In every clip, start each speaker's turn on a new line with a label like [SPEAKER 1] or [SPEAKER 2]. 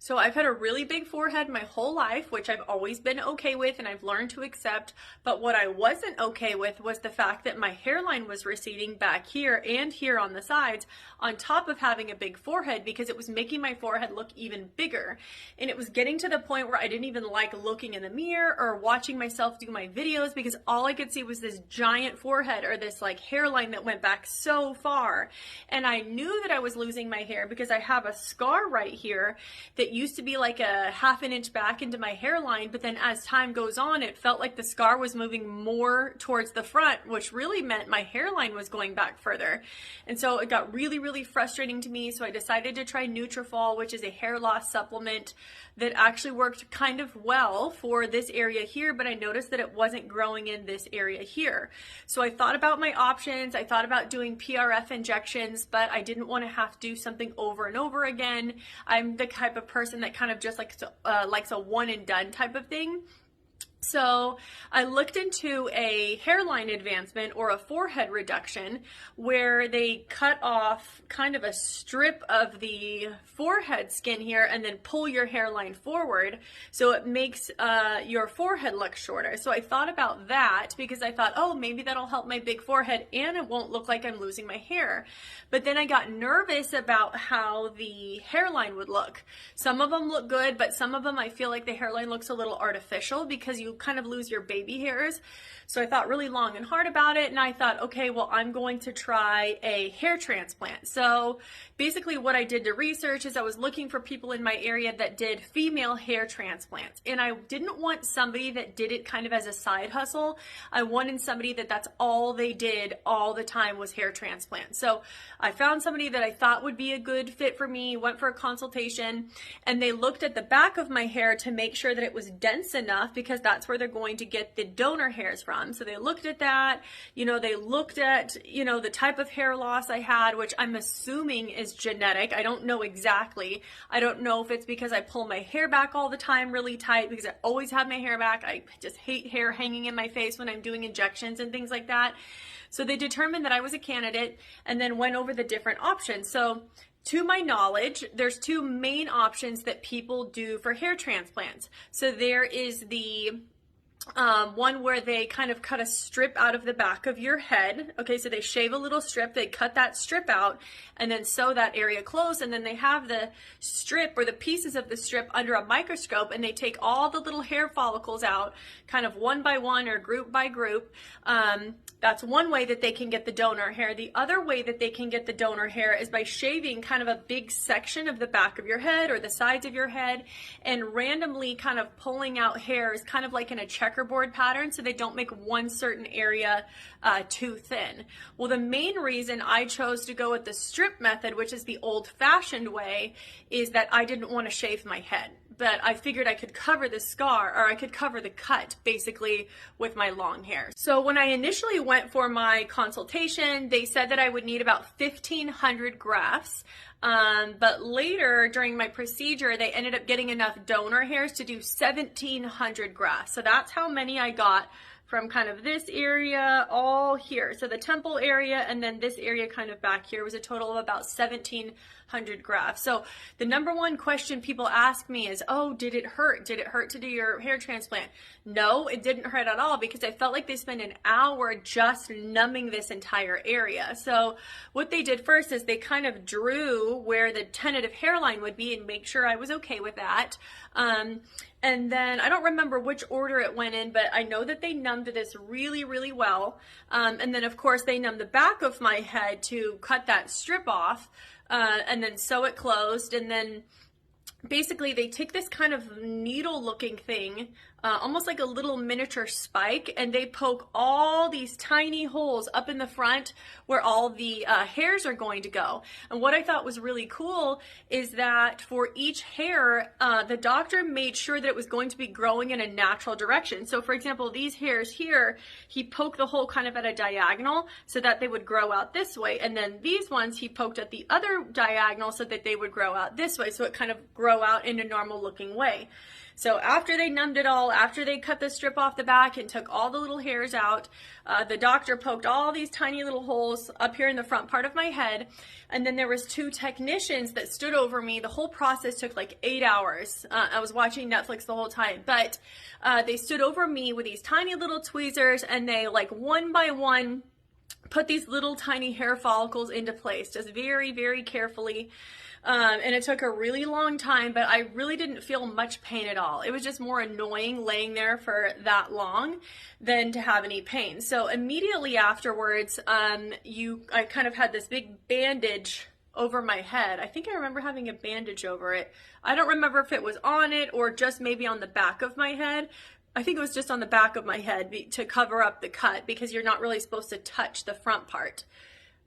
[SPEAKER 1] So I've had a really big forehead my whole life, which I've always been okay with and I've learned to accept. But what I wasn't okay with was the fact that my hairline was receding back here and here on the sides, on top of having a big forehead, because it was making my forehead look even bigger. And it was getting to the point where I didn't even like looking in the mirror or watching myself do my videos, because all I could see was this giant forehead or this like hairline that went back so far. And I knew that I was losing my hair because I have a scar right here that used to be like a half an inch back into my hairline, but then as time goes on, it felt like the scar was moving more towards the front, which really meant my hairline was going back further. And so it got really, really frustrating to me. So I decided to try Nutrafol, which is a hair loss supplement that actually worked kind of well for this area here, but I noticed that it wasn't growing in this area here. So I thought about my options. I thought about doing PRF injections, but I didn't want to have to do something over and over again. I'm the type of person that kind of just likes a one and done type of thing. So I looked into a hairline advancement or a forehead reduction where they cut off kind of a strip of the forehead skin here and then pull your hairline forward, so it makes your forehead look shorter. So I thought about that because I thought, oh, maybe that'll help my big forehead and it won't look like I'm losing my hair. But then I got nervous about how the hairline would look. Some of them look good, but some of them I feel like the hairline looks a little artificial because you kind of lose your baby hairs. So I thought really long and hard about it, and I thought, okay, well, I'm going to try a hair transplant. So basically what I did to research is I was looking for people in my area that did female hair transplants, and I didn't want somebody that did it kind of as a side hustle. I wanted somebody that that's all they did all the time was hair transplant. So I found somebody that I thought would be a good fit for me, went for a consultation, and they looked at the back of my hair to make sure that it was dense enough, because that's where they're going to get the donor hairs from. So they looked at that, they looked at, the type of hair loss I had, which I'm assuming is genetic. I don't know exactly. I don't know if it's because I pull my hair back all the time really tight, because I always have my hair back. I just hate hair hanging in my face when I'm doing injections and things like that. So they determined that I was a candidate and then went over the different options. So to my knowledge, there's two main options that people do for hair transplants. So there is the one where they kind of cut a strip out of the back of your head. Okay, so they shave a little strip, they cut that strip out and then sew that area closed, and then they have the strip or the pieces of the strip under a microscope, and they take all the little hair follicles out kind of one by one or group by group. That's one way that they can get the donor hair. The other way that they can get the donor hair is by shaving kind of a big section of the back of your head or the sides of your head and randomly kind of pulling out hairs kind of like in a checkerboard pattern, so they don't make one certain area too thin. Well, the main reason I chose to go with the strip method, which is the old-fashioned way, is that I didn't want to shave my head. But I figured I could cover the scar, or I could cover the cut basically with my long hair. So when I initially went for my consultation, they said that I would need about 1,500 grafts. But later during my procedure, they ended up getting enough donor hairs to do 1,700 grafts. So that's how many I got from kind of this area all here. So the temple area and then this area kind of back here was a total of about 1,700 grafts. So the number one question people ask me is, oh, did it hurt? Did it hurt to do your hair transplant? No, it didn't hurt at all, because I felt like they spent an hour just numbing this entire area. So what they did first is they kind of drew where the tentative hairline would be and make sure I was okay with that. And then I don't remember which order it went in, but I know that they numbed this really, really well. And then of course they numbed the back of my head to cut that strip off, and then sew it closed. And then basically they take this kind of needle looking thing, almost like a little miniature spike, and they poke all these tiny holes up in the front where all the hairs are going to go. And what I thought was really cool is that for each hair, the doctor made sure that it was going to be growing in a natural direction. So for example, these hairs here, he poked the hole kind of at a diagonal so that they would grow out this way. And then these ones, he poked at the other diagonal so that they would grow out this way. So it kind of grow out in a normal looking way. So after they numbed it all, after they cut the strip off the back and took all the little hairs out, the doctor poked all these tiny little holes up here in the front part of my head. And then there was 2 technicians that stood over me. The whole process took like 8 hours. I was watching Netflix the whole time, but they stood over me with these tiny little tweezers, and they, like, one by one put these little tiny hair follicles into place, just very, very carefully. And it took a really long time, but I really didn't feel much pain at all. It was just more annoying laying there for that long than to have any pain. So immediately afterwards, I kind of had this big bandage over my head. I think I remember having a bandage over it. I don't remember if it was on it or just maybe on the back of my head. I think it was just on the back of my head to cover up the cut, because you're not really supposed to touch the front part.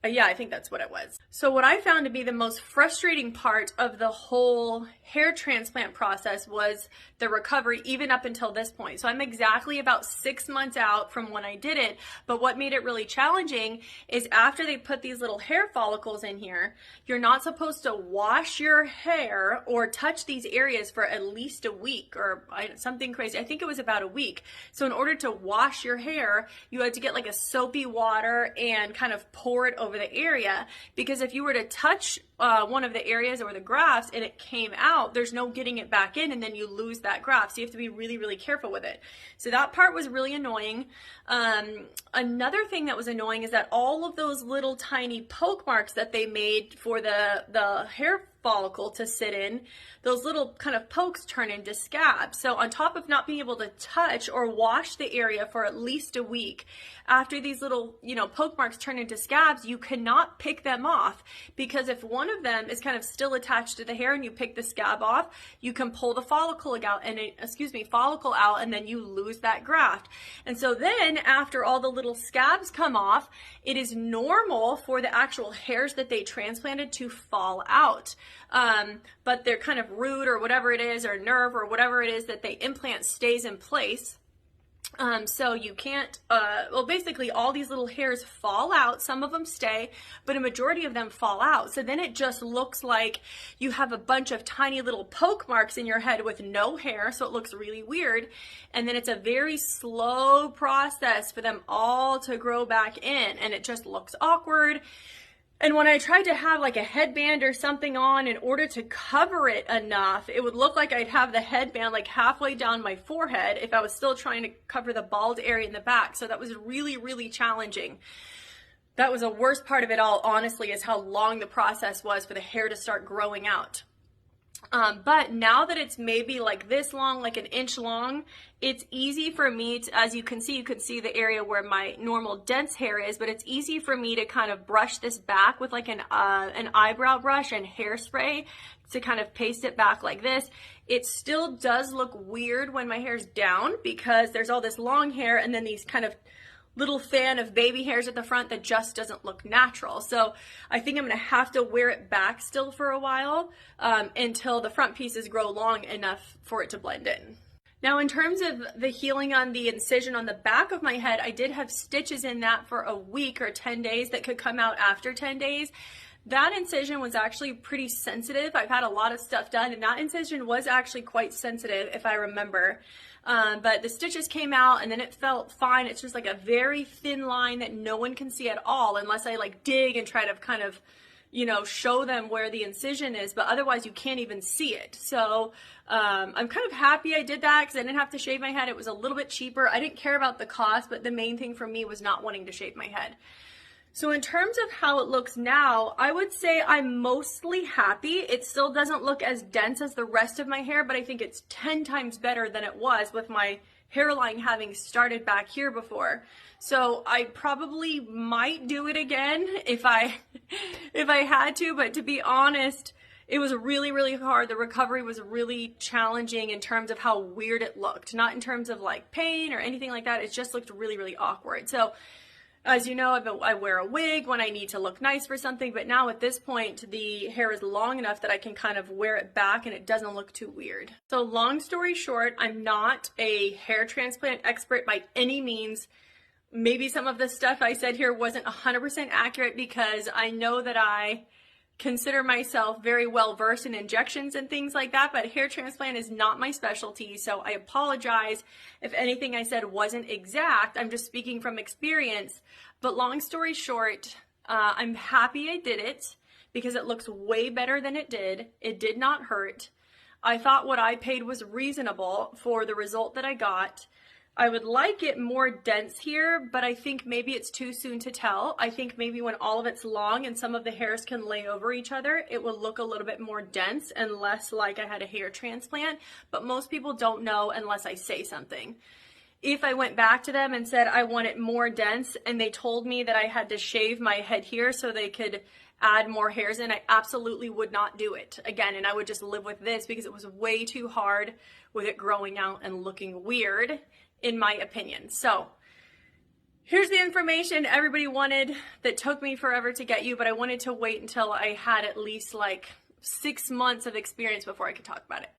[SPEAKER 1] Yeah, I think that's what it was. So what I found to be the most frustrating part of the whole hair transplant process was the recovery, even up until this point. So I'm exactly about 6 months out from when I did it, but what made it really challenging is after they put these little hair follicles in here, you're not supposed to wash your hair or touch these areas for at least a week or something crazy. I think it was about a week. So in order to wash your hair, you had to get like a soapy water and kind of pour it over the area, because if you were to touch one of the areas or the grafts and it came out, there's no getting it back in, and then you lose that graft. So you have to be really, really careful with it. So that part was really annoying. Another thing that was annoying is that all of those little tiny poke marks that they made for the hair follicle to sit in, those little kind of pokes turn into scabs. So on top of not being able to touch or wash the area for at least a week, after these little, poke marks turn into scabs, you cannot pick them off, because if one of them is kind of still attached to the hair and you pick the scab off, you can pull the follicle out and then you lose that graft. And so then after all the little scabs come off, it is normal for the actual hairs that they transplanted to fall out. But they're kind of root or whatever it is, or nerve or whatever it is that they implant stays in place. So you can't, basically all these little hairs fall out. Some of them stay, but a majority of them fall out. So then it just looks like you have a bunch of tiny little poke marks in your head with no hair. So it looks really weird. And then it's a very slow process for them all to grow back in, and it just looks awkward. And when I tried to have like a headband or something on in order to cover it enough, it would look like I'd have the headband like halfway down my forehead if I was still trying to cover the bald area in the back. So that was really, really challenging. That was the worst part of it all, honestly, is how long the process was for the hair to start growing out. But now that it's maybe like this long, like an inch long, it's easy for me to, as you can see the area where my normal dense hair is, but it's easy for me to kind of brush this back with like an eyebrow brush and hairspray to kind of paste it back like this. It still does look weird when my hair's down, because there's all this long hair and then these kind of little fan of baby hairs at the front that just doesn't look natural. So I think I'm gonna have to wear it back still for a while until the front pieces grow long enough for it to blend in. Now, in terms of the healing on the incision on the back of my head, I did have stitches in that for a week or 10 days that could come out after 10 days. That incision was actually pretty sensitive. I've had a lot of stuff done, and that incision was actually quite sensitive, if I remember. But the stitches came out and then it felt fine. It's just like a very thin line that no one can see at all unless I like dig and try to kind of, show them where the incision is, but otherwise you can't even see it. So I'm kind of happy I did that because I didn't have to shave my head. It was a little bit cheaper. I didn't care about the cost, but the main thing for me was not wanting to shave my head. So in terms of how it looks now, I would say I'm mostly happy. It still doesn't look as dense as the rest of my hair, but I think it's 10 times better than it was with my hairline having started back here before. So I probably might do it again if I had to, but to be honest, it was really, really hard. The recovery was really challenging in terms of how weird it looked, not in terms of like pain or anything like that. It just looked really, really awkward. So as you know, I wear a wig when I need to look nice for something, but now at this point, the hair is long enough that I can kind of wear it back and it doesn't look too weird. So long story short, I'm not a hair transplant expert by any means. Maybe some of the stuff I said here wasn't 100% accurate because I know that I consider myself very well versed in injections and things like that, but hair transplant is not my specialty, so I apologize if anything I said wasn't exact. I'm just speaking from experience. But long story short, I'm happy I did it because it looks way better than it did. It did not hurt. I thought what I paid was reasonable for the result that I got. I would like it more dense here, but I think maybe it's too soon to tell. I think maybe when all of it's long and some of the hairs can lay over each other, it will look a little bit more dense and less like I had a hair transplant. But most people don't know unless I say something. If I went back to them and said I want it more dense and they told me that I had to shave my head here so they could add more hairs in, I absolutely would not do it again, and I would just live with this because it was way too hard with it growing out and looking weird, in my opinion. So here's the information everybody wanted that took me forever to get you, but I wanted to wait until I had at least like 6 months of experience before I could talk about it.